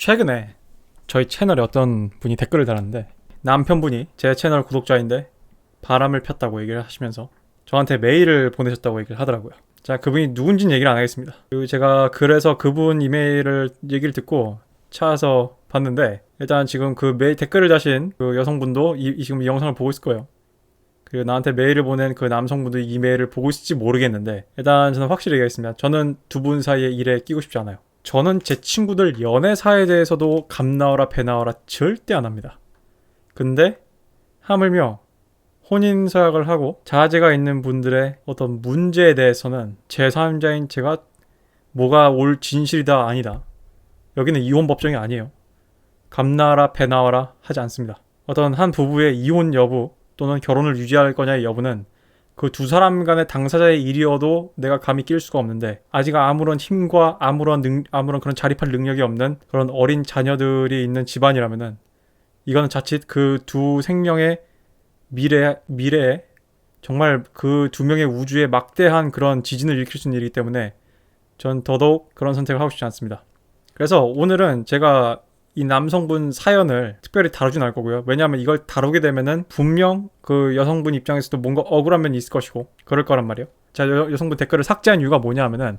최근에 저희 채널에 어떤 분이 댓글을 달았는데, 남편분이 제 채널 구독자인데 바람을 폈다고 얘기를 하시면서 저한테 메일을 보내셨다고 얘기를 하더라고요. 자, 그분이 누군지는 얘기를 안 하겠습니다. 그리고 제가 그래서 그분 이메일을 얘기를 듣고 찾아서 봤는데, 일단 지금 그 메일 댓글을 다신 그 여성분도 지금 이 영상을 보고 있을 거예요. 그리고 나한테 메일을 보낸 그 남성분도 이 메일을 보고 있을지 모르겠는데, 일단 저는 확실히 얘기하겠습니다. 저는 두 분 사이의 일에 끼고 싶지 않아요. 저는 제 친구들 연애사에 대해서도 감 나와라 배 나와라 절대 안 합니다. 근데 하물며 혼인서약을 하고 자제가 있는 분들의 어떤 문제에 대해서는 제3자인 제가 뭐가 올 진실이다 아니다, 여기는 이혼 법정이 아니에요, 감 나와라 배 나와라 하지 않습니다. 어떤 한 부부의 이혼 여부 또는 결혼을 유지할 거냐의 여부는 그 두 사람 간의 당사자의 일이어도 내가 감히 낄 수가 없는데, 아직 아무런 힘과 아무런 그런 자립할 능력이 없는 그런 어린 자녀들이 있는 집안이라면은 이거는 자칫 그 두 생명의 미래에 정말 그 두 명의 우주에 막대한 그런 지진을 일으킬 수 있는 일이기 때문에 전 더더욱 그런 선택을 하고 싶지 않습니다. 그래서 오늘은 제가 이 남성분 사연을 특별히 다루진 않을 거고요. 왜냐하면 이걸 다루게 되면은 분명 그 여성분 입장에서도 뭔가 억울한 면이 있을 것이고 그럴 거란 말이에요. 자, 여성분 댓글을 삭제한 이유가 뭐냐 하면은,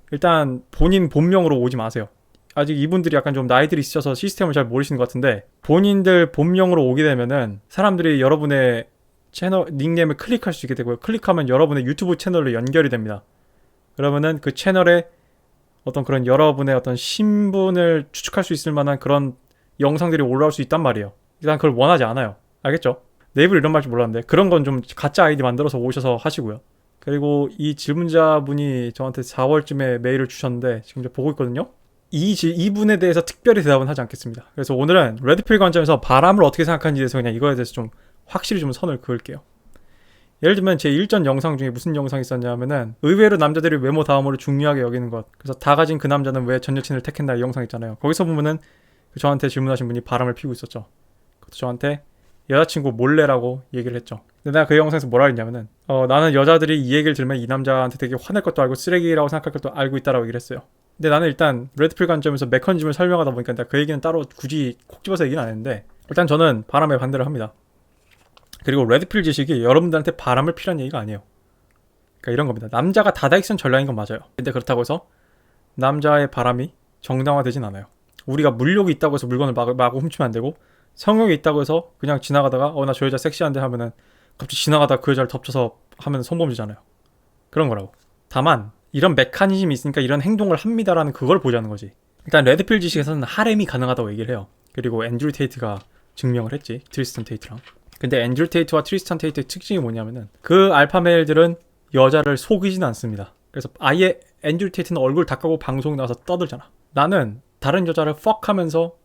일단 본인 본명으로 오지 마세요. 아직 이분들이 약간 좀 나이들이 있어서 시스템을 잘 모르시는 것 같은데, 본인들 본명으로 오게 되면은 사람들이 여러분의 채널 닉네임을 클릭할 수 있게 되고요. 클릭하면 여러분의 유튜브 채널로 연결이 됩니다. 그러면은 그 채널에 어떤 그런 여러분의 어떤 신분을 추측할 수 있을 만한 그런 영상들이 올라올 수 있단 말이에요. 일단 그걸 원하지 않아요. 알겠죠? 내 입으로 이런 말 줄 몰랐는데, 그런 건 좀 가짜 아이디 만들어서 오셔서 하시고요. 그리고 이 질문자분이 저한테 4월쯤에 메일을 주셨는데 지금 보고 있거든요. 이분에 대해서 특별히 대답은 하지 않겠습니다. 그래서 오늘은 레드필 관점에서 바람을 어떻게 생각하는지에 대해서 그냥 이거에 대해서 좀 확실히 좀 선을 그을게요. 예를 들면 제 일전 영상 중에 무슨 영상이 있었냐면은, 의외로 남자들이 외모 다음으로 중요하게 여기는 것, 그래서 다 가진 그 남자는 왜 전 여친을 택했나, 이 영상 있잖아요. 거기서 보면은 저한테 질문하신 분이 바람을 피우고 있었죠. 그것도 저한테 여자친구 몰래라고 얘기를 했죠. 근데 내가 그 영상에서 뭐라 했냐면은, 나는 여자들이 이 얘기를 들으면 이 남자한테 되게 화낼 것도 알고 쓰레기라고 생각할 것도 알고 있다라고 얘기를 했어요. 근데 나는 일단 레드필 관점에서 메커니즘을 설명하다 보니까 내가 그 얘기는 따로 굳이 콕 집어서 얘기는 안 했는데, 일단 저는 바람에 반대를 합니다. 그리고 레드필 지식이 여러분들한테 바람을 피란 얘기가 아니에요. 그러니까 이런 겁니다. 남자가 다다익선 전략인 건 맞아요. 근데 그렇다고 해서 남자의 바람이 정당화되진 않아요. 우리가 물욕이 있다고 해서 물건을 마구 훔치면 안 되고, 성욕이 있다고 해서 그냥 지나가다가 나 저 여자 섹시한데 하면은 갑자기 지나가다 그 여자를 덮쳐서 하면 성범죄잖아요. 그런 거라고. 다만 이런 메커니즘이 있으니까 이런 행동을 합니다라는 그걸 보자는 거지. 일단 레드필 지식에서는 하렘이 가능하다고 얘기를 해요. 그리고 앤드류 테이트가 증명을 했지, 트리스탄 테이트랑. 근데 앤드류 테이트와 트리스탄 테이트의 특징이 뭐냐면은, 그 알파메일들은 여자를 속이진 않습니다. 그래서 아예 앤드류 테이트는 얼굴 다 까고 방송 나와서 떠들잖아. 나는 다른 여자를 fuck 하면서,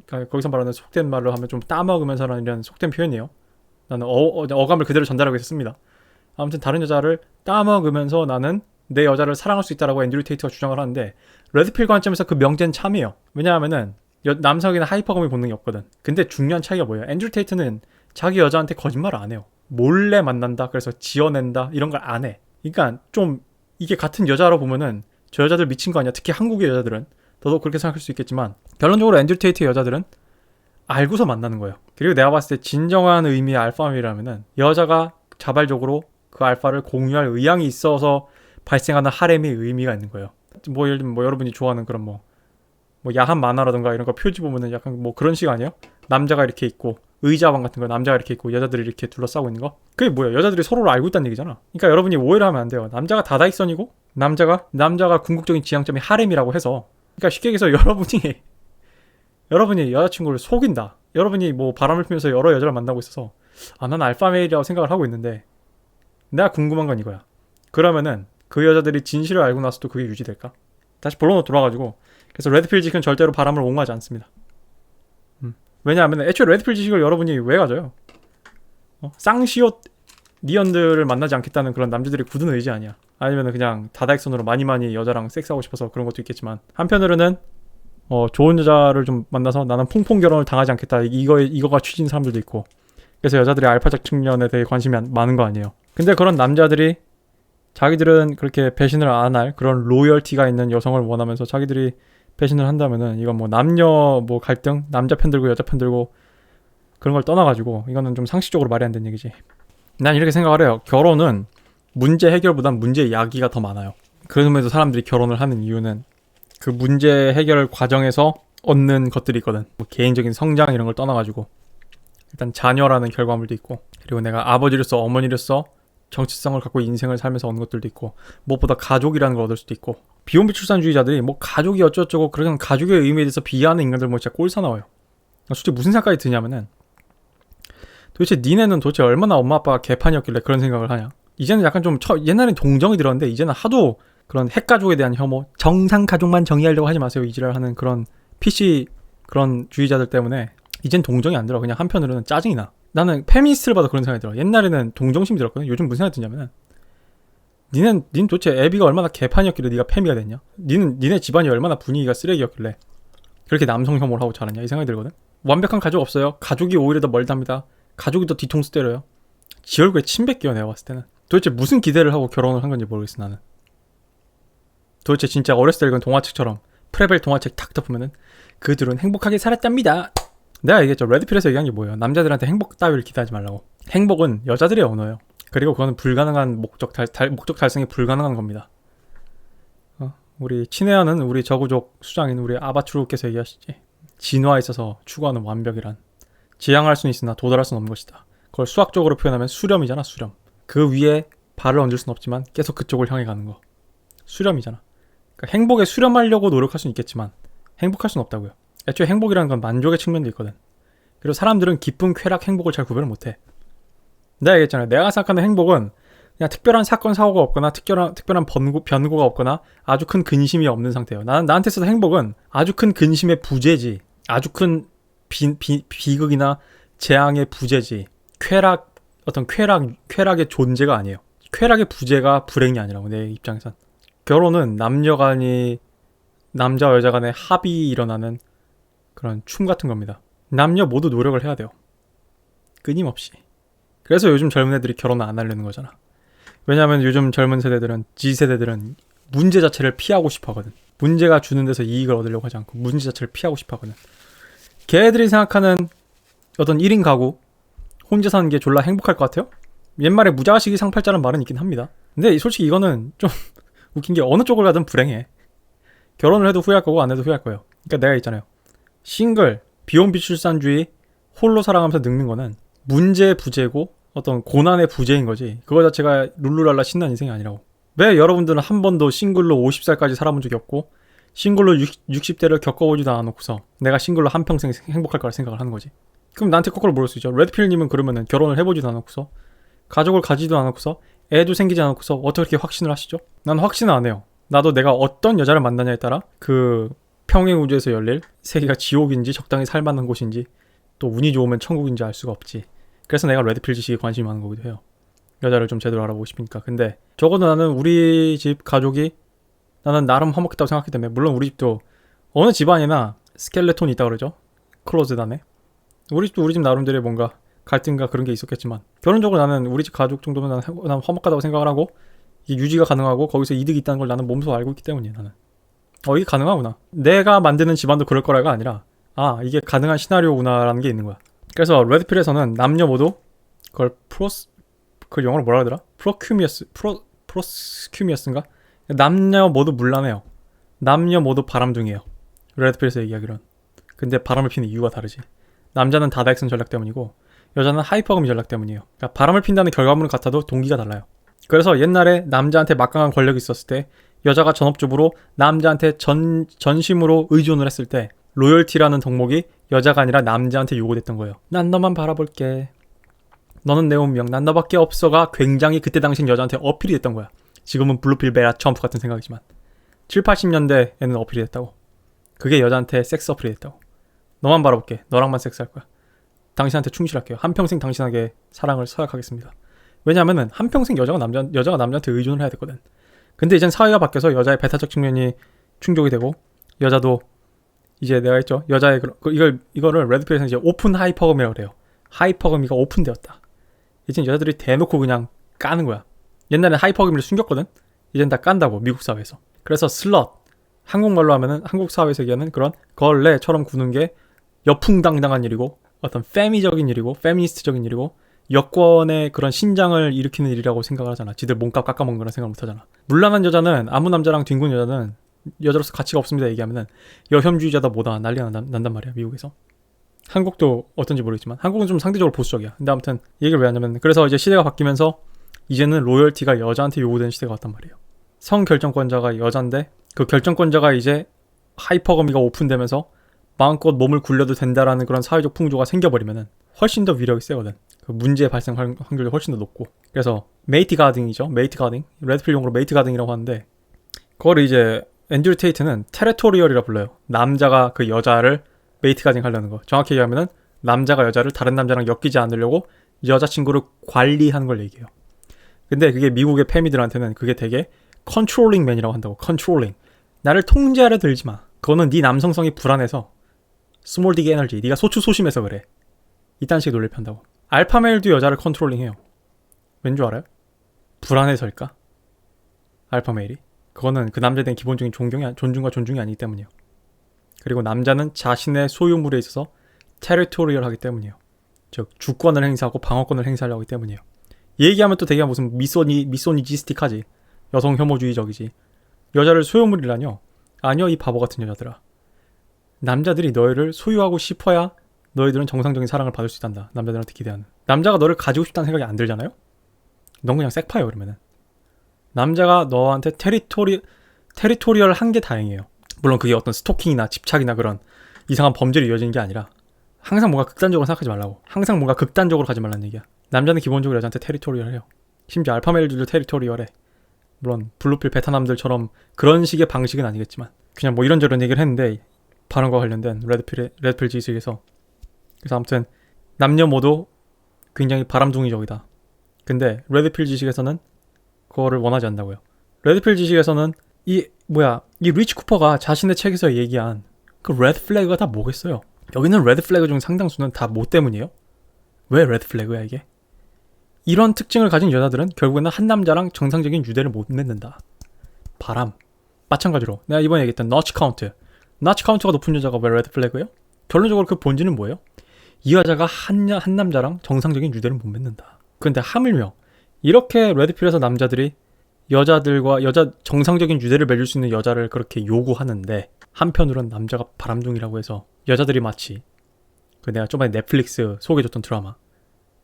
그러니까 거기서 말하는 속된 말로 하면 좀 따먹으면서라는 이런 속된 표현이에요. 나는 어감을 그대로 전달하고 있었습니다. 아무튼 다른 여자를 따먹으면서 나는 내 여자를 사랑할 수 있다라고 앤드류 테이트가 주장을 하는데, 레드필 관점에서 그 명제는 참이에요. 왜냐하면은 남성에게는 하이퍼감의 본능이 없거든. 근데 중요한 차이가 뭐예요? 앤드류 테이트는 자기 여자한테 거짓말을 안 해요. 몰래 만난다, 그래서 지어낸다, 이런 걸 안 해. 그러니까 좀 이게 같은 여자로 보면은 저 여자들 미친 거 아니야. 특히 한국의 여자들은 더더욱 그렇게 생각할 수 있겠지만, 결론적으로 앤드류 테이트의 여자들은 알고서 만나는 거예요. 그리고 내가 봤을 때 진정한 의미의 알파메이라면은, 여자가 자발적으로 그 알파를 공유할 의향이 있어서 발생하는 하렘의 의미가 있는 거예요. 예를 들면 여러분이 좋아하는 그런 뭐 야한 만화라든가 이런 거 표지 보면은 약간 그런 식 아니에요? 남자가 이렇게 있고, 의자방 같은 거 남자가 이렇게 있고 여자들이 이렇게 둘러싸고 있는 거, 그게 뭐야? 여자들이 서로를 알고 있다는 얘기잖아. 그러니까 여러분이 오해를 하면 안 돼요. 남자가 다다익선이고 남자가 궁극적인 지향점이 하렘이라고 해서, 그러니까 쉽게 얘기해서 여러분이 여자친구를 속인다, 여러분이 바람을 피면서 여러 여자를 만나고 있어서 난 알파메일이라고 생각을 하고 있는데, 내가 궁금한 건 이거야. 그러면은 그 여자들이 진실을 알고 나서도 그게 유지될까? 다시 본론으로 돌아가지고, 그래서 레드필 지식은 절대로 바람을 옹호하지 않습니다. 왜냐하면 애초에 레드필 지식을 여러분이 왜 가져요? 쌍시옷 니언들을 만나지 않겠다는 그런 남자들의 굳은 의지 아니야. 아니면 그냥 다다익선으로 많이 여자랑 섹스하고 싶어서 그런 것도 있겠지만, 한편으로는 좋은 여자를 좀 만나서 나는 퐁퐁 결혼을 당하지 않겠다, 이거가 취지인 사람들도 있고, 그래서 여자들이 알파적 측면에 대해 관심이 많은 거 아니에요. 근데 그런 남자들이 자기들은 그렇게 배신을 안 할 그런 로열티가 있는 여성을 원하면서 자기들이 배신을 한다면은 이건 뭐 남녀 뭐 갈등, 남자 편 들고 여자 편 들고 그런 걸 떠나가지고 이거는 좀 상식적으로 말이 안 되는 얘기지. 난 이렇게 생각을 해요. 결혼은 문제 해결보단 문제 야기가 더 많아요. 그럼에도 사람들이 결혼을 하는 이유는 그 문제 해결 과정에서 얻는 것들이 있거든. 뭐 개인적인 성장 이런 걸 떠나가지고 일단 자녀라는 결과물도 있고, 그리고 내가 아버지로서 어머니로서 정체성을 갖고 인생을 살면서 얻는 것들도 있고, 무엇보다 가족이라는 걸 얻을 수도 있고. 비혼비 출산주의자들이 뭐 가족이 어쩌고저쩌고 그런 가족의 의미에 대해서 비하하는 인간들 뭐 진짜 꼴사 나와요. 솔직히 무슨 생각이 드냐면은 도대체 니네는 도대체 얼마나 엄마 아빠가 개판이었길래 그런 생각을 하냐. 이제는 약간 좀 옛날엔 동정이 들었는데 이제는 하도 그런 핵가족에 대한 혐오, 정상 가족만 정의하려고 하지 마세요 이지랄 하는 그런 PC 그런 주의자들 때문에 이젠 동정이 안 들어. 그냥 한편으로는 짜증이 나. 나는 페미니스트를 봐도 그런 생각이 들어. 옛날에는 동정심이 들었거든. 요즘 무슨 생각이 드냐면은 니는 도대체 애비가 얼마나 개판이었길래 니가 페미가 됐냐? 니네 집안이 얼마나 분위기가 쓰레기였길래 그렇게 남성 혐오를 하고 자랐냐? 이 생각이 들거든. 완벽한 가족 없어요. 가족이 오히려 더 멀답니다. 가족이 더 뒤통수 때려요. 지 얼굴에 침 뱉겨요. 내가 봤을 때는. 도대체 무슨 기대를 하고 결혼을 한 건지 모르겠어 나는. 도대체 진짜 어렸을 때 읽은 동화책처럼 프레벨 동화책 탁 덮으면은 그들은 행복하게 살았답니다. 내가 얘기했죠. 레드필에서 얘기한 게 뭐예요? 남자들한테 행복 따위를 기대하지 말라고. 행복은 여자들의 언어예요. 그리고 그거는 불가능한 목적 달성이 불가능한 겁니다. 우리 친애하는 우리 저구족 수장인 우리 아바추르께서 얘기하시지. 진화에 있어서 추구하는 완벽이란 지향할 수는 있으나 도달할 수는 없는 것이다. 그걸 수학적으로 표현하면 수렴이잖아. 수렴. 그 위에 발을 얹을 수는 없지만 계속 그쪽을 향해 가는 거. 수렴이잖아. 그러니까 행복에 수렴하려고 노력할 수는 있겠지만 행복할 수는 없다고요. 애초에 행복이라는 건 만족의 측면도 있거든. 그리고 사람들은 기쁨, 쾌락, 행복을 잘 구별을 못해. 내가 얘기했잖아요. 내가 생각하는 행복은 그냥 특별한 사건, 사고가 없거나 특별한 변고가 없거나 아주 큰 근심이 없는 상태예요. 나한테 있어서 행복은 아주 큰 근심의 부재지, 아주 큰 비극이나 재앙의 부재지, 쾌락의 존재가 아니에요. 쾌락의 부재가 불행이 아니라고, 내 입장에선. 결혼은 남자와 여자 간의 합이 일어나는 그런 춤 같은 겁니다. 남녀 모두 노력을 해야 돼요. 끊임없이. 그래서 요즘 젊은 애들이 결혼을 안 하려는 거잖아. 왜냐하면 요즘 젊은 세대들은, G세대들은 문제 자체를 피하고 싶어 하거든. 문제가 주는 데서 이익을 얻으려고 하지 않고 문제 자체를 피하고 싶어 하거든. 걔들이 생각하는 어떤 1인 가구, 혼자 사는 게 졸라 행복할 것 같아요? 옛말에 무자식이 상팔자라는 말은 있긴 합니다. 근데 솔직히 이거는 좀 웃긴 게 어느 쪽을 가든 불행해. 결혼을 해도 후회할 거고 안 해도 후회할 거예요. 그러니까 내가 있잖아요. 싱글, 비혼비 출산주의, 홀로 살아가면서 늙는 거는 문제의 부재고 어떤 고난의 부재인 거지. 그거 자체가 룰루랄라 신난 인생이 아니라고. 왜 여러분들은 한 번도 싱글로 50살까지 살아본 적이 없고 싱글로 60대를 겪어보지도 않아놓고서 내가 싱글로 한평생 행복할 거라 생각을 하는 거지. 그럼 나한테 거꾸로 물을 수 있죠. 레드필님은 그러면은 결혼을 해보지도 않았고서 가족을 가지도 않았고서 애도 생기지 않았고서 어떻게 확신을 하시죠? 난 확신을 안 해요. 나도 내가 어떤 여자를 만나냐에 따라 그 평행 우주에서 열릴 세계가 지옥인지 적당히 살만한 곳인지 또 운이 좋으면 천국인지 알 수가 없지. 그래서 내가 레드필 지식에 관심이 많은 거기도 해요. 여자를 좀 제대로 알아보고 싶으니까. 근데 적어도 나는 우리 집 가족이 나는 나름 화목했다고 생각하기 때문에, 물론 우리 집도 어느 집안이나 스켈레톤이 있다고 그러죠. 클로즈드 안에. 우리 집도 우리 집 나름대로의 뭔가 갈등과 그런 게 있었겠지만 결론적으로 나는 우리 집 가족 정도면 난 화목하다고 생각을 하고 이게 유지가 가능하고 거기서 이득이 있다는 걸 나는 몸소 알고 있기 때문이야. 나는 이게 가능하구나. 내가 만드는 집안도 그럴 거라가 아니라 이게 가능한 시나리오구나라는 게 있는 거야. 그래서 레드필에서는 남녀 모두 그걸 그 영어로 뭐라 하더라? 프로스큐미어스인가? 남녀 모두 문란해요. 남녀 모두 바람둥이에요. 레드필에서 얘기하기로는. 근데 바람을 피는 이유가 다르지. 남자는 다다익선 전략 때문이고 여자는 하이퍼거미 전략 때문이에요. 그러니까 바람을 핀다는 결과물은 같아도 동기가 달라요. 그래서 옛날에 남자한테 막강한 권력이 있었을 때 여자가 전업주부로 남자한테 전심으로 의존을 했을 때 로열티라는 덕목이 여자가 아니라 남자한테 요구됐던 거예요. 난 너만 바라볼게. 너는 내 운명. 난 너밖에 없어가 굉장히 그때 당시 여자한테 어필이 됐던 거야. 지금은 블루필 베라 트럼프 같은 생각이지만 7, 80년대에는 어필이 됐다고. 그게 여자한테 섹스 어필이 됐다고. 너만 바라볼게. 너랑만 섹스할 거야. 당신한테 충실할게요. 한평생 당신에게 사랑을 서약하겠습니다. 왜냐하면은 한평생 여자가 남자한테 의존을 해야 되거든. 근데 이젠 사회가 바뀌어서 여자의 배타적 측면이 충족이 되고 여자도 이제 내가 했죠. 여자의 이거를 레드필에서 이제 오픈 하이퍼거미라고 그래요. 하이퍼거미가 오픈되었다. 이젠 여자들이 대놓고 그냥 까는 거야. 옛날엔 하이퍼거미를 숨겼거든. 이젠 다 깐다고 미국 사회에서. 그래서 슬럿, 한국말로 하면은 한국 사회에서 얘기하는 그런 걸레처럼 구는 게 여풍당당한 일이고 어떤 페미적인 일이고 페미니스트적인 일이고 여권의 그런 신장을 일으키는 일이라고 생각을 하잖아. 지들 몸값 깎아먹는 거라 생각 못 하잖아. 물랑한 여자는 아무 남자랑 뒹군 여자는 여자로서 가치가 없습니다 얘기하면은 여혐주의자다 뭐다 난리가 난단 말이야 미국에서. 한국도 어떤지 모르겠지만 한국은 좀 상대적으로 보수적이야. 근데 아무튼 이 얘기를 왜 하냐면 그래서 이제 시대가 바뀌면서 이제는 로열티가 여자한테 요구되는 시대가 왔단 말이에요. 성결정권자가 여잔데 그 결정권자가 이제 하이퍼거미가 오픈되면서 마음껏 몸을 굴려도 된다라는 그런 사회적 풍조가 생겨버리면은 훨씬 더 위력이 세거든. 그 문제의 발생 확률이 훨씬 더 높고. 그래서 메이트 가딩이죠. 메이트 가딩. 레드필 용어로 메이트 가딩이라고 하는데 그거를 이제 앤드류 테이트는 테레토리얼이라 불러요. 남자가 그 여자를 메이트 가딩 하려는 거. 정확히 얘기하면은 남자가 여자를 다른 남자랑 엮이지 않으려고 여자친구를 관리하는 걸 얘기해요. 근데 그게 미국의 페미들한테는 그게 되게 컨트롤링 맨이라고 한다고. 컨트롤링. 나를 통제하려 들지 마. 그거는 네 남성성이 불안해서 스몰 디그 에너지. 네가 소추소심해서 그래. 이딴 식의 논리를 편다고. 알파메일도 여자를 컨트롤링해요. 왠 줄 알아요? 불안해서일까? 알파메일이? 그거는 그 남자에 대한 기본적인 존중과 존중이 아니기 때문이에요. 그리고 남자는 자신의 소유물에 있어서 테리토리얼하기 때문이에요. 즉 주권을 행사하고 방어권을 행사하려고 하기 때문이에요. 이 얘기하면 또 되게 무슨 미소니지스틱하지. 여성 혐오주의적이지. 여자를 소유물이라뇨? 아니요 이 바보 같은 여자들아. 남자들이 너희를 소유하고 싶어야 너희들은 정상적인 사랑을 받을 수 있단다. 남자들한테 기대하는. 남자가 너를 가지고 싶다는 생각이 안 들잖아요? 넌 그냥 섹파예요 그러면은. 남자가 너한테 테리토리얼 한 게 다행이에요. 물론 그게 어떤 스토킹이나 집착이나 그런 이상한 범죄로 이어지는 게 아니라 항상 뭔가 극단적으로 생각하지 말라고. 항상 뭔가 극단적으로 가지 말라는 얘기야. 남자는 기본적으로 여자한테 테리토리얼해요. 심지어 알파메일들도 테리토리얼해. 물론 블루필 베타남들처럼 그런 식의 방식은 아니겠지만 그냥 뭐 이런저런 얘기를 했는데 발언과 관련된 레드필 지식에서. 그래서 아무튼 남녀 모두 굉장히 바람둥이적이다. 근데 레드필 지식에서는 그거를 원하지 않는다고요. 레드필 지식에서는 이 리치 쿠퍼가 자신의 책에서 얘기한 그 레드 플래그가 다 뭐겠어요? 여기는 레드 플래그 중 상당수는 다 뭐 때문이에요? 왜 레드 플래그야 이게? 이런 특징을 가진 여자들은 결국에는 한 남자랑 정상적인 유대를 못 맺는다. 바람. 마찬가지로 내가 이번에 얘기했던 너치 카운트. 너치 카운트가 높은 여자가 왜 레드 플래그예요? 결론적으로 그 본질은 뭐예요? 이 여자가 한 남자랑 정상적인 유대를 못 맺는다. 근데 하물며 이렇게 레드필에서 남자들이 여자들과 정상적인 유대를 맺을 수 있는 여자를 그렇게 요구하는데 한편으로는 남자가 바람둥이라고 해서 여자들이 마치 그 내가 저번에 넷플릭스 소개해줬던 드라마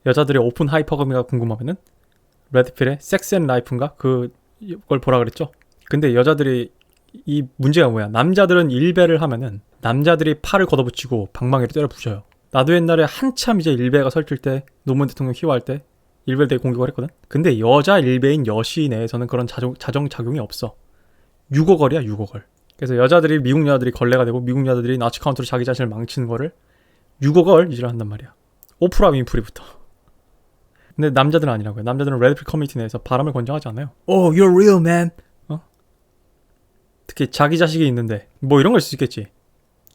여자들의 오픈 하이퍼거미가 궁금하면은 레드필의 섹스 앤 라이프인가? 그걸 보라 그랬죠? 근데 여자들이 이 문제가 뭐야? 남자들은 일배를 하면은 남자들이 팔을 걷어붙이고 방망이를 때려 부셔요. 나도 옛날에 한참 이제 일배가 설칠 때 노무현 대통령 희화할 때 일배를 되게 공격을 했거든? 근데 여자 일배인 여시 내에서는 그런 자정작용이 없어. 유고걸이야 유고걸. 그래서 미국 여자들이 걸레가 되고 미국 여자들이 나치 카운트로 자기 자신을 망치는 거를 유고걸 이지를 한단 말이야. 오프라 윈프리부터. 근데 남자들은 아니라고요. 남자들은 레드필 커뮤니티 내에서 바람을 권장하지 않아요. Oh, you're real man. 특히 자기 자식이 있는데 뭐 이런 걸 수 있겠지.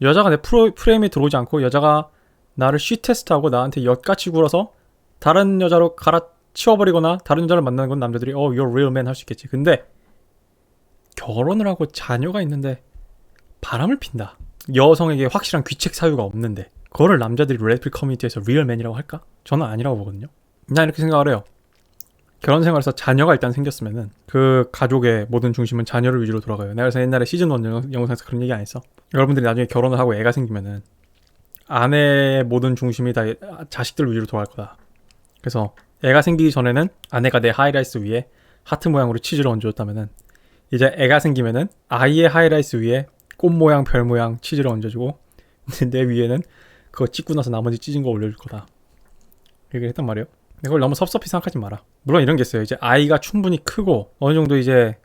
여자가 내 프레임에 들어오지 않고 여자가 나를 쉬 테스트하고 나한테 엿같이 굴어서 다른 여자로 갈아치워버리거나 다른 여자를 만나는 건 남자들이 you're real man 할 수 있겠지. 근데 결혼을 하고 자녀가 있는데 바람을 핀다. 여성에게 확실한 귀책 사유가 없는데 그거를 남자들이 레드필 커뮤니티에서 real man이라고 할까? 저는 아니라고 보거든요. 난 이렇게 생각을 해요. 결혼 생활에서 자녀가 일단 생겼으면은 그 가족의 모든 중심은 자녀를 위주로 돌아가요. 내가 그래서 옛날에 시즌 1 영상에서 그런 얘기 안 했어? 여러분들이 나중에 결혼을 하고 애가 생기면은 아내의 모든 중심이 다 자식들 위주로 돌아갈 거다. 그래서 애가 생기기 전에는 아내가 내 하이라이스 위에 하트 모양으로 치즈를 얹어줬다면은 이제 애가 생기면은 아이의 하이라이스 위에 꽃 모양 별 모양 치즈를 얹어주고 내 위에는 그거 찍고 나서 나머지 찢은 거 올려줄 거다. 얘기를 했단 말이에요. 이걸 너무 섭섭히 생각하지 마라. 물론 이런 게 있어요. 이제 아이가 충분히 크고 어느 정도 이제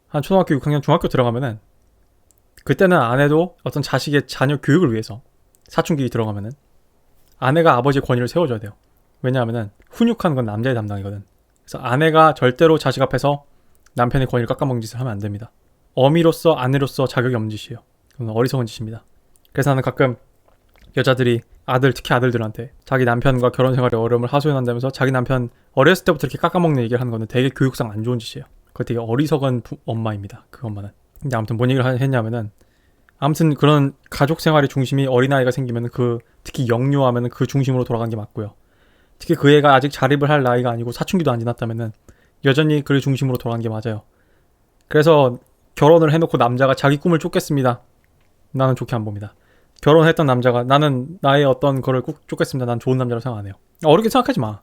한 초등학교 6학년 중학교 들어가면은 그때는 아내도 어떤 자녀 교육을 위해서 사춘기 들어가면은 아내가 아버지의 권위를 세워줘야 돼요. 왜냐하면은 훈육하는 건 남자의 담당이거든. 그래서 아내가 절대로 자식 앞에서 남편의 권위를 깎아먹는 짓을 하면 안 됩니다. 어미로서 아내로서 자격이 없는 짓이에요. 그건 어리석은 짓입니다. 그래서 나는 가끔 여자들이 특히 아들들한테 자기 남편과 결혼 생활의 어려움을 하소연한다면서 자기 남편 어렸을 때부터 이렇게 깎아먹는 얘기를 하는 거는 되게 교육상 안 좋은 짓이에요. 그거 되게 어리석은 엄마입니다. 그 엄마는. 근데 아무튼 뭔 얘기를 했냐면은 아무튼 그런 가족 생활의 중심이 어린아이가 생기면 특히 영유하면 그 중심으로 돌아간 게 맞고요. 특히 그 애가 아직 자립을 할 나이가 아니고 사춘기도 안 지났다면은 여전히 그 중심으로 돌아간 게 맞아요. 그래서 결혼을 해놓고 남자가 자기 꿈을 쫓겠습니다. 나는 좋게 안 봅니다. 결혼했던 남자가 나는 나의 어떤 거를 꼭 쫓겠습니다. 난 좋은 남자라고 생각 안 해요. 어렵게 생각하지 마.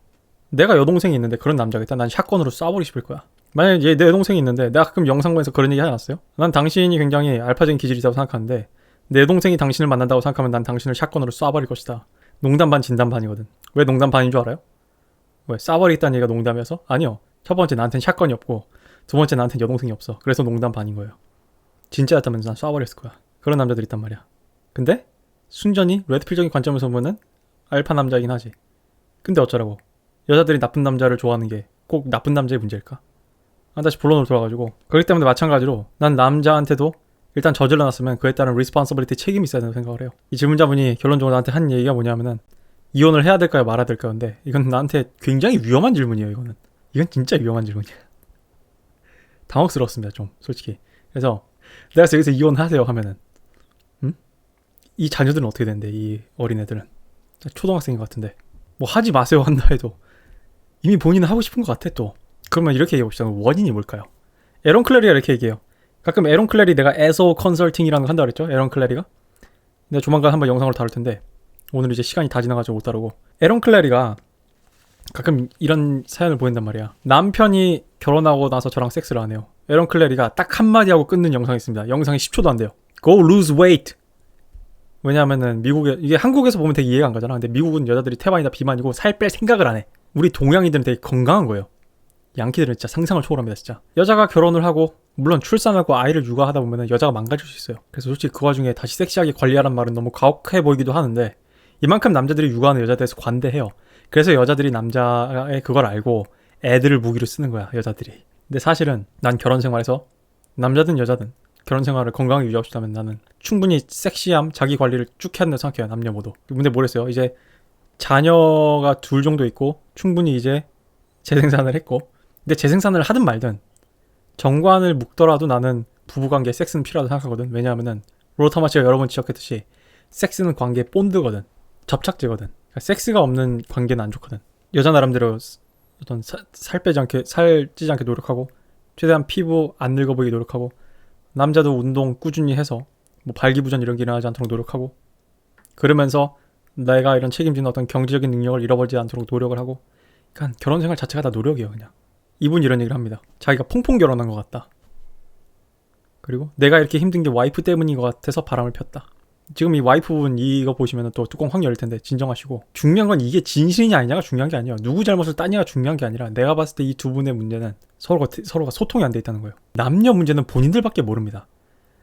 내가 여동생이 있는데 그런 남자가 있다. 난 샷건으로 쏴버리고 싶을 거야. 만약에 내 여동생이 있는데 내가 가끔 영상 보면서 그런 얘기 하지 않았어요? 난 당신이 굉장히 알파적인 기질이 있다고 생각하는데 내 동생이 당신을 만난다고 생각하면 난 당신을 샷건으로 쏴버릴 것이다. 농담 반 진담 반이거든. 왜 농담 반인 줄 알아요? 왜 쏴버리겠다는 얘기가 농담이어서? 아니요. 첫 번째 나한텐 샷건이 없고 두 번째 나한텐 여동생이 없어. 그래서 농담 반인 거예요. 진짜였다면 난 쏴버렸을 거야. 그런 남자들 있단 말이야. 근데 순전히 레드필적인 관점에서 보면은 알파 남자이긴 하지. 근데 어쩌라고. 여자들이 나쁜 남자를 좋아하는 게 꼭 나쁜 남자의 문제일까? 다시 본론으로 돌아가지고 그렇기 때문에 마찬가지로 난 남자한테도 일단 저질러 놨으면 그에 따른 리스폰서빌리티 책임이 있어야 된다고 생각을 해요. 이 질문자분이 결론적으로 나한테 한 얘기가 뭐냐면은 이혼을 해야 될까요 말아야 될까요? 근데 이건 나한테 굉장히 위험한 질문이에요. 이건 진짜 위험한 질문이야. 당혹스러웠습니다 좀 솔직히. 그래서 내가 여기서 이혼하세요 하면은 이 자녀들은 어떻게 되는데 이 어린애들은 초등학생인 것 같은데 뭐 하지 마세요 한다 해도 이미 본인은 하고 싶은 것 같아 또. 그러면 이렇게 얘기해봅시다. 원인이 뭘까요? 에런 클레리가 이렇게 얘기해요. 가끔 에런 클레리 내가 에소 컨설팅이라는 거 한다 그랬죠? 에런 클레리가? 내가 조만간 한번 영상으로 다룰 텐데 오늘 이제 시간이 다 지나가지고 못 다루고. 에런 클레리가 가끔 이런 사연을 보낸단 말이야. 남편이 결혼하고 나서 저랑 섹스를 안 해요. 에런 클레리가 딱 한마디 하고 끊는 영상이 있습니다. 영상이 10초도 안 돼요. Go lose weight. 왜냐하면은 이게 한국에서 보면 되게 이해가 안 가잖아. 근데 미국은 여자들이 태반이다 비만이고 살 뺄 생각을 안 해. 우리 동양인들은 되게 건강한 거예요. 양키들은 진짜 상상을 초월합니다 진짜. 여자가 결혼을 하고 물론 출산하고 아이를 육아하다 보면 여자가 망가질 수 있어요. 그래서 솔직히 그 와중에 다시 섹시하게 관리하란 말은 너무 가혹해 보이기도 하는데 이만큼 남자들이 육아하는 여자에 대해서 관대해요. 그래서 여자들이 남자의 그걸 알고 애들을 무기로 쓰는 거야 여자들이. 근데 사실은 난 결혼 생활에서 남자든 여자든 결혼 생활을 건강하게 유지하고 싶다면 나는 충분히 섹시함 자기 관리를 쭉 해야 된다고 생각해요. 남녀 모두. 근데 뭐랬어요? 이제 자녀가 둘 정도 있고 충분히 이제 재생산을 했고 근데 재생산을 하든 말든 정관을 묶더라도 나는 부부관계에 섹스는 필요하다고 생각하거든. 왜냐하면은 로터마치가 여러 번 지적했듯이 섹스는 관계의 본드거든. 접착제거든. 그러니까 섹스가 없는 관계는 안 좋거든. 여자 나름대로 어떤 살 빼지 않게 살 찌지 않게 노력하고 최대한 피부 안 늙어 보이게 노력하고 남자도 운동 꾸준히 해서 뭐 발기부전 이런 게 일어나지 않도록 노력하고 그러면서 내가 이런 책임지는 어떤 경제적인 능력을 잃어버리지 않도록 노력을 하고 그러니까 결혼 생활 자체가 다 노력이에요 그냥. 이분 이런 얘기를 합니다. 자기가 퐁퐁 결혼한 것 같다. 그리고 내가 이렇게 힘든 게 와이프 때문인 것 같아서 바람을 폈다. 지금 이 와이프분 이거 보시면 또 뚜껑 확 열릴 텐데 진정하시고. 중요한 건 이게 진실이냐 아니냐가 중요한 게 아니에요. 누구 잘못을 따냐가 중요한 게 아니라 내가 봤을 때 이 두 분의 문제는 서로가 소통이 안 돼 있다는 거예요. 남녀 문제는 본인들밖에 모릅니다.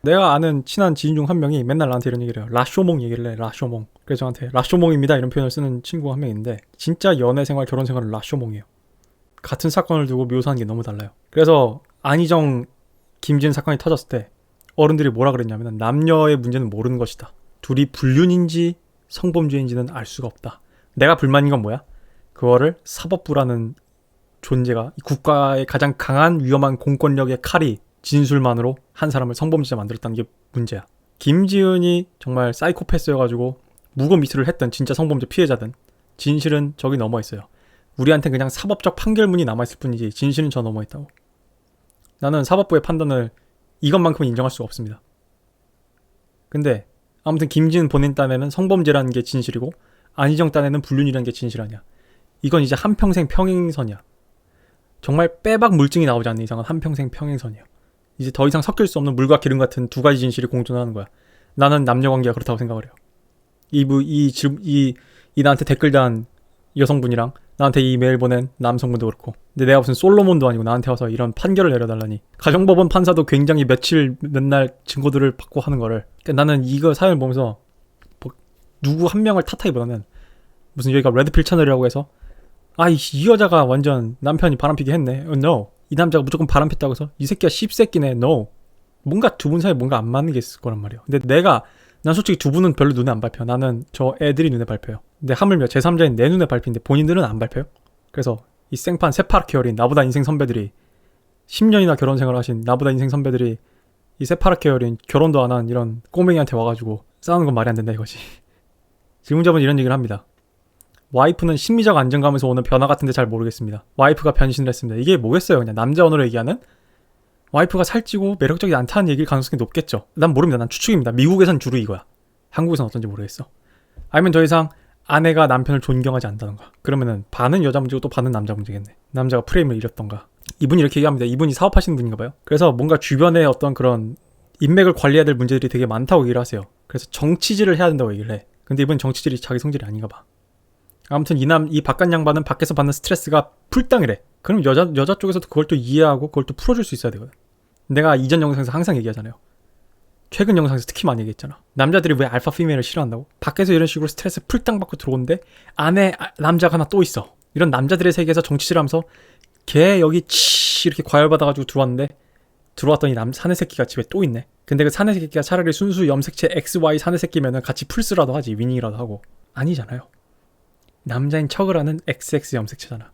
내가 아는 친한 지인 중 한 명이 맨날 나한테 이런 얘기를 해요. 라쇼몽 얘기를 해. 라쇼몽. 그래서 저한테 라쇼몽입니다 이런 표현을 쓰는 친구가 한 명 있는데 진짜 연애생활 결혼생활은 라쇼몽이에요. 같은 사건을 두고 묘사하는 게 너무 달라요. 그래서 안희정 김지은 사건이 터졌을 때 어른들이 뭐라 그랬냐면 남녀의 문제는 모르는 것이다. 둘이 불륜인지 성범죄인지는 알 수가 없다. 내가 불만인 건 뭐야? 그거를 사법부라는 존재가 국가의 가장 강한 위험한 공권력의 칼이 진술만으로 한 사람을 성범죄자 만들었다는 게 문제야. 김지은이 정말 사이코패스여가지고 무고 미수를 했던 진짜 성범죄 피해자든 진실은 저기 넘어 있어요. 우리한테 그냥 사법적 판결문이 남아있을 뿐이지 진실은 저 넘어 있다고. 나는 사법부의 판단을 이것만큼은 인정할 수가 없습니다. 근데 아무튼 김지은 본인 딴에는 성범죄라는 게 진실이고 안희정 딴에는 불륜이라는 게 진실 아니야. 이건 이제 한평생 평행선이야. 정말 빼박 물증이 나오지 않는 이상은 한평생 평행선이야. 이제 더 이상 섞일 수 없는 물과 기름 같은 두 가지 진실이 공존하는 거야. 나는 남녀관계가 그렇다고 생각을 해요. 이 나한테 댓글 단 여성분이랑 나한테 이 메일 보낸 남성분도 그렇고. 근데 내가 무슨 솔로몬도 아니고 나한테 와서 이런 판결을 내려달라니. 가정법원 판사도 굉장히 몇날 증거들을 받고 하는 거를. 그러니까 나는 이거 사연을 보면서 뭐 누구 한 명을 탓하기보다는 무슨 여기가 레드필 채널이라고 해서 이 여자가 완전 남편이 바람피게 했네. No. 이 남자가 무조건 바람폈다고 해서 이 새끼가 씹새끼네. No. 뭔가 두 분 사이에 뭔가 안 맞는 게 있을 거란 말이야. 근데 난 솔직히 두 분은 별로 눈에 안 밟혀. 나는 저 애들이 눈에 밟혀요. 근데 하물며 제3자인 내 눈에 밟히는데 본인들은 안 밟혀요. 그래서 이 생판 새파랗게 어린 나보다 인생 선배들이 10년이나 결혼 생활을 하신 나보다 인생 선배들이 이 새파랗게 어린 결혼도 안 한 이런 꼬맹이한테 와가지고 싸우는 건 말이 안 된다 이거지. 질문자분 이런 얘기를 합니다. 와이프는 심리적 안정감에서 오는 변화 같은데 잘 모르겠습니다. 와이프가 변신을 했습니다. 이게 뭐겠어요? 그냥 남자 언어로 얘기하는 와이프가 살찌고 매력적이지 않다는 얘기일 가능성이 높겠죠. 난 모릅니다. 난 추측입니다. 미국에선 주로 이거야. 한국에선 어떤지 모르겠어. 아니면 더 이상 아내가 남편을 존경하지 않는다던가. 그러면은 반은 여자 문제고 또 반은 남자 문제겠네. 남자가 프레임을 잃었던가. 이분이 이렇게 얘기합니다. 이분이 사업하시는 분인가 봐요. 그래서 뭔가 주변에 어떤 그런 인맥을 관리해야 될 문제들이 되게 많다고 얘기를 하세요. 그래서 정치질을 해야 된다고 얘기를 해. 근데 이분 정치질이 자기 성질이 아닌가 봐. 아무튼 이 바깥 양반은 밖에서 받는 스트레스가 풀땅이래. 그럼 여자 쪽에서도 그걸 또 이해하고 그걸 또 풀어줄 수 있어야 되거든. 내가 이전 영상에서 항상 얘기하잖아요. 최근 영상에서 특히 많이 얘기했잖아. 남자들이 왜 알파 피메일을 싫어한다고? 밖에서 이런 식으로 스트레스 풀땅 받고 들어오는데 안에 남자가 하나 또 있어. 이런 남자들의 세계에서 정치질 하면서 걔 여기 치 이렇게 과열받아가지고 들어왔더니 사내 새끼가 집에 또 있네. 근데 그 사내 새끼가 차라리 순수 염색체 XY 사내 새끼면은 같이 풀스라도 하지. 위닝이라도 하고. 아니잖아요. 남자인 척을 하는 XX 염색체잖아.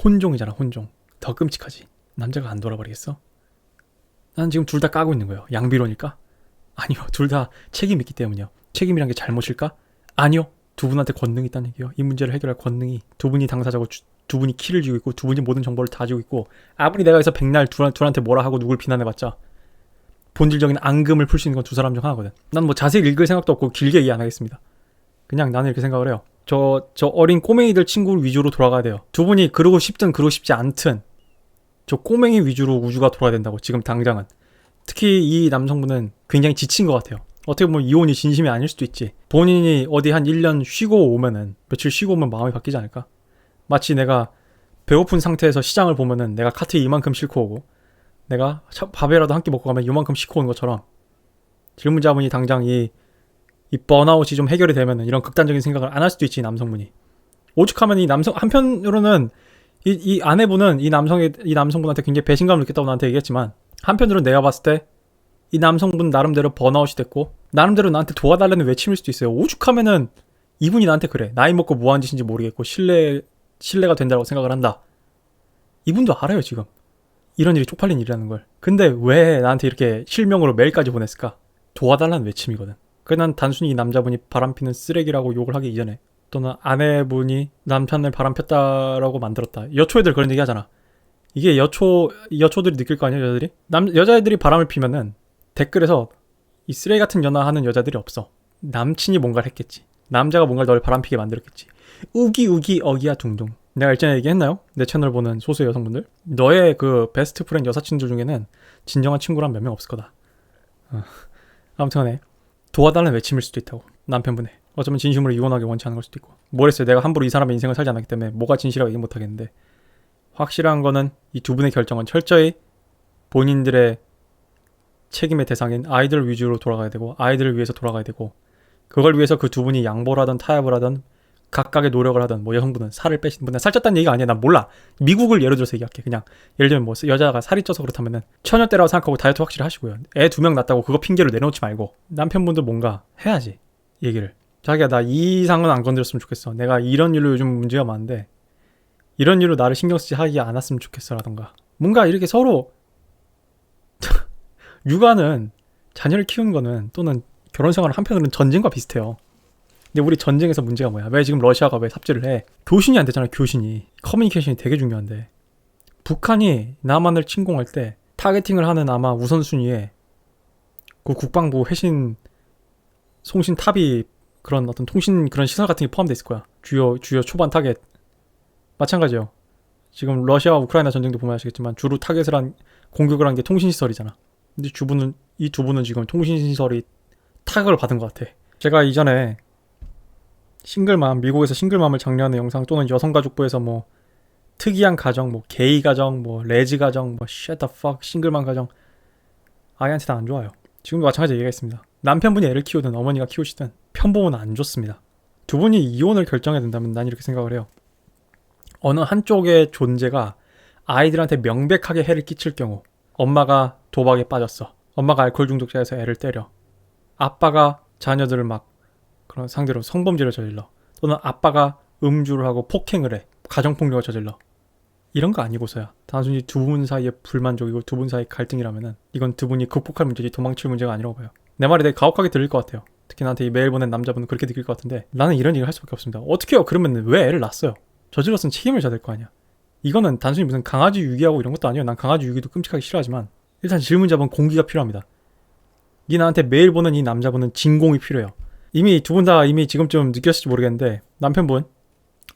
혼종이잖아. 혼종. 더 끔찍하지. 남자가 안 돌아버리겠어? 난 지금 둘 다 까고 있는 거예요. 양비론일까? 아니요. 둘 다 책임 있기 때문이요. 책임이란 게 잘못일까? 아니요. 두 분한테 권능이 있다는 얘기요. 이 문제를 해결할 권능이 두 분이 당사자고 두 분이 키를 쥐고 있고 두 분이 모든 정보를 다 쥐고 있고 아무리 내가 여기서 백날 둘한테 뭐라 하고 누굴 비난해봤자 본질적인 앙금을 풀 수 있는 건 두 사람 중 하나거든. 난 뭐 자세히 읽을 생각도 없고 길게 얘기 안 하겠습니다. 그냥 나는 이렇게 생각을 해요. 저 어린 꼬맹이들 친구 위주로 돌아가야 돼요. 두 분이 그러고 싶든 그러고 싶지 않든 저 꼬맹이 위주로 우주가 돌아야 된다고. 지금 당장은. 특히 이 남성분은 굉장히 지친 것 같아요. 어떻게 보면 이혼이 진심이 아닐 수도 있지. 본인이 어디 한 1년 쉬고 오면은 며칠 쉬고 오면 마음이 바뀌지 않을까? 마치 내가 배고픈 상태에서 시장을 보면은 내가 카트에 이만큼 싣고 오고 내가 밥이라도 한 끼 먹고 가면 이만큼 싣고 오는 것처럼 질문자분이 당장 이 번아웃이 좀 해결이 되면은 이런 극단적인 생각을 안 할 수도 있지. 이 남성분이. 오죽하면 이 남성 한편으로는 이 아내분은 이 남성분한테 굉장히 배신감을 느꼈다고 나한테 얘기했지만 한편으로는 내가 봤을 때 이 남성분 나름대로 번아웃이 됐고 나름대로 나한테 도와달라는 외침일 수도 있어요. 오죽하면은 이분이 나한테 그래. 나이 먹고 뭐한 짓인지 모르겠고 신뢰가 된다고 생각을 한다. 이분도 알아요 지금. 이런 일이 쪽팔린 일이라는 걸. 근데 왜 나한테 이렇게 실명으로 메일까지 보냈을까? 도와달라는 외침이거든. 그래서 난 단순히 이 남자분이 바람피는 쓰레기라고 욕을 하기 이전에 또는 아내분이 남편을 바람폈다라고 만들었다. 여초애들 그런 얘기 하잖아. 이게 여초들이 느낄 거 아니야, 여자들이? 여자애들이 바람을 피면은 댓글에서 이 쓰레기 같은 연하 하는 여자들이 없어. 남친이 뭔가를 했겠지. 남자가 뭔가를 널 바람피게 만들었겠지. 우기 어기야 둥둥. 내가 일전에 얘기했나요? 내 채널 보는 소수 여성분들? 너의 그 베스트 프렌드 여사친들 중에는 진정한 친구란 몇 명 없을 거다. 아무튼 간에 도와달라는 외침일 수도 있다고. 남편분의. 어쩌면 진심으로 이혼하기 원치 않은 걸 수도 있고. 뭐랬어요. 내가 함부로 이 사람의 인생을 살지 않았기 때문에 뭐가 진실이라고 얘기 못하겠는데 확실한 거는 이 두 분의 결정은 철저히 본인들의 책임의 대상인 아이들 위주로 돌아가야 되고 아이들을 위해서 돌아가야 되고 그걸 위해서 그 두 분이 양보를 하든 타협을 하든 각각의 노력을 하든 뭐 여성분은 살을 빼신 분은 살쪘다는 얘기가 아니야. 난 몰라. 미국을 예를 들어서 얘기할게. 그냥 예를 들면 뭐 여자가 살이 쪄서 그렇다면은 처녀 때라고 생각하고 다이어트 확실히 하시고요. 애 2명 낳았다고 그거 핑계로 내놓지 말고 남편분도 뭔가 해야지. 얘기를. 자기야 나 이 이상은 안 건드렸으면 좋겠어. 내가 이런 일로 요즘 문제가 많은데 이런 일로 나를 신경 쓰지 하지 않았으면 좋겠어 라던가. 뭔가 이렇게 서로 육아는 자녀를 키우는 거는 또는 결혼생활은 한편으로는 전쟁과 비슷해요. 근데 우리 전쟁에서 문제가 뭐야? 왜 지금 러시아가 왜 삽질을 해? 교신이 안 되잖아. 교신이. 커뮤니케이션이 되게 중요한데 북한이 남한을 침공할 때 타겟팅을 하는 아마 우선순위에 그 국방부 회신 송신 탑이 그런 어떤 통신 그런 시설 같은 게 포함되어 있을 거야. 주요 초반 타겟. 마찬가지요. 지금 러시아와 우크라이나 전쟁도 보면 아시겠지만 주로 타겟을 한 공격을 한 게 통신시설이잖아. 근데 이 두 분은 지금 통신시설이 타격을 받은 것 같아. 제가 이전에 미국에서 싱글맘을 장려하는 영상 또는 여성가족부에서 뭐 특이한 가정, 뭐 게이 가정, 뭐 레즈 가정, 뭐 shut the fuck 싱글맘 가정 아이한테 다 안 좋아요. 지금도 마찬가지 얘기가 있습니다. 남편분이 애를 키우든 어머니가 키우시든 편보는 안 좋습니다. 두 분이 이혼을 결정해야 된다면 난 이렇게 생각을 해요. 어느 한쪽의 존재가 아이들한테 명백하게 해를 끼칠 경우 엄마가 도박에 빠졌어. 엄마가 알코올 중독자여서 애를 때려. 아빠가 자녀들을 막 그런 상대로 성범죄를 저질러. 또는 아빠가 음주를 하고 폭행을 해. 가정폭력을 저질러. 이런 거 아니고서야 단순히 두 분 사이의 불만족이고 두 분 사이의 갈등이라면은 이건 두 분이 극복할 문제지 도망칠 문제가 아니라고 봐요. 내 말이 되게 가혹하게 들릴 것 같아요. 특히 나한테 이 메일 보낸 남자분은 그렇게 느낄 것 같은데 나는 이런 얘기를 할 수밖에 없습니다. 어떻게요? 그러면 왜 애를 낳았어요? 저질렀으면 책임을 져야 될 거 아니야. 이거는 단순히 무슨 강아지 유기하고 이런 것도 아니에요. 난 강아지 유기도 끔찍하게 싫어하지만 일단 질문자분 공기가 필요합니다. 이 나한테 메일 보낸 이 남자분은 진공이 필요해요. 이미 두 분 다 이미 지금쯤 느꼈을지 모르겠는데 남편분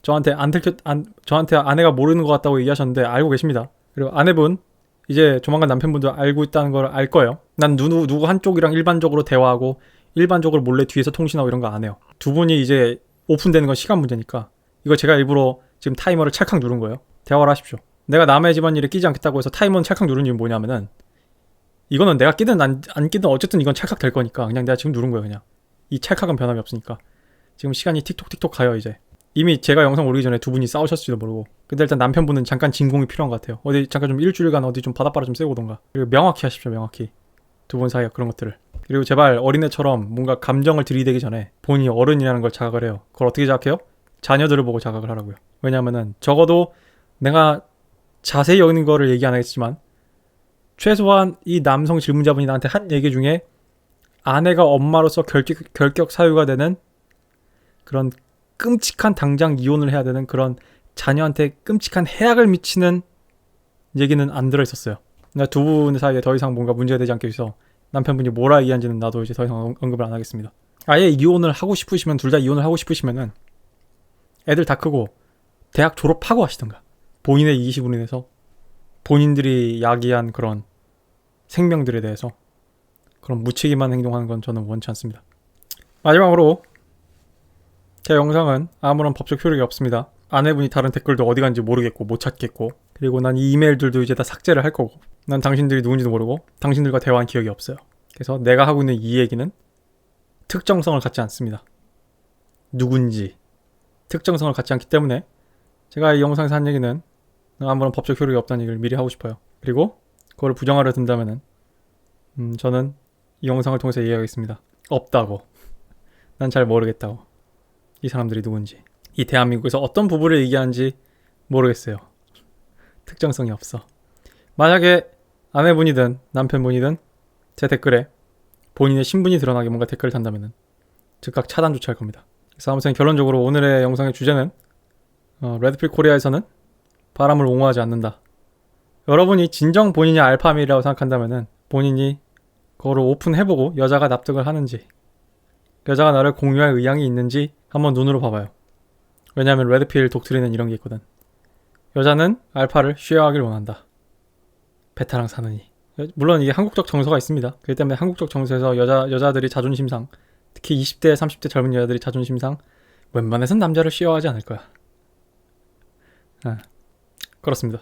저한테 저한테 아내가 모르는 것 같다고 얘기하셨는데 알고 계십니다. 그리고 아내분 이제 조만간 남편분도 알고 있다는 걸 알 거예요. 난 누구 한쪽이랑 일반적으로 대화하고 일반적으로 몰래 뒤에서 통신하고 이런 거 안 해요. 두 분이 이제 오픈되는 건 시간 문제니까 이거 제가 일부러 지금 타이머를 찰칵 누른 거예요. 대화를 하십시오. 내가 남의 집안일에 끼지 않겠다고 해서 타이머는 찰칵 누른 이유는 뭐냐면은 이거는 내가 끼든 안 끼든 어쨌든 이건 찰칵 될 거니까 그냥 내가 지금 누른 거예요. 그냥 이 찰칵은 변함이 없으니까 지금 시간이 틱톡틱톡 가요. 이제 이미 제가 영상 올리기 전에 두 분이 싸우셨을지도 모르고 근데 일단 남편분은 잠깐 진공이 필요한 것 같아요. 어디 잠깐 좀 일주일간 어디 좀 바닷바람 좀 쐬고 오던가. 그리고 명확히 하십시오. 명확히 두 분 사이에 그런 것들을. 그리고 제발 어린애처럼 뭔가 감정을 들이대기 전에 본인이 어른이라는 걸 자각을 해요. 그걸 어떻게 자각해요? 자녀들을 보고 자각을 하라고요. 왜냐면은 적어도 내가 자세히 여기는 거를 얘기 안 하겠지만 최소한 이 남성 질문자분이 나한테 한 얘기 중에 아내가 엄마로서 결격 사유가 되는 그런 끔찍한 당장 이혼을 해야 되는 그런 자녀한테 끔찍한 해악을 미치는 얘기는 안 들어있었어요. 그러니까 두 분 사이에 더 이상 뭔가 문제가 되지 않게 해서 남편분이 뭐라 얘기한지는 나도 이제 더 이상 언급을 안 하겠습니다. 아예 이혼을 하고 싶으시면 둘 다 이혼을 하고 싶으시면은 애들 다 크고 대학 졸업하고 하시던가. 본인의 이기심으로 인해서 본인들이 야기한 그런 생명들에 대해서 그런 무책임한 행동하는 건 저는 원치 않습니다. 마지막으로 제 영상은 아무런 법적 효력이 없습니다. 아내분이 다른 댓글도 어디 간지 모르겠고 못 찾겠고 그리고 난 이 이메일들도 이제 다 삭제를 할 거고 난 당신들이 누군지도 모르고 당신들과 대화한 기억이 없어요. 그래서 내가 하고 있는 이 얘기는 특정성을 갖지 않습니다. 누군지 특정성을 갖지 않기 때문에 제가 이 영상에서 한 얘기는 아무런 법적 효력이 없다는 얘기를 미리 하고 싶어요. 그리고 그걸 부정하려 든다면은 저는 이 영상을 통해서 얘기하겠습니다. 없다고. 난 잘 모르겠다고. 이 사람들이 누군지. 이 대한민국에서 어떤 부부를 얘기하는지 모르겠어요. 특정성이 없어. 만약에 아내분이든 남편분이든 제 댓글에 본인의 신분이 드러나게 뭔가 댓글을 단다면은 즉각 차단 조치할 겁니다. 그래서 아무튼 결론적으로 오늘의 영상의 주제는 레드필 코리아에서는 바람을 옹호하지 않는다. 여러분이 진정 본인이 알파메일이라고 생각한다면은 본인이 그거를 오픈해보고 여자가 납득을 하는지 여자가 나를 공유할 의향이 있는지 한번 눈으로 봐봐요. 왜냐하면 레드필 독트린은 이런 게 있거든. 여자는 알파를 쉐어하길 원한다. 베타랑 사느니. 물론 이게 한국적 정서가 있습니다. 그렇기 때문에 한국적 정서에서 여자들이 자존심상 특히 20대 30대 젊은 여자들이 자존심상 웬만해선 남자를 쉐어하지 않을 거야. 그렇습니다.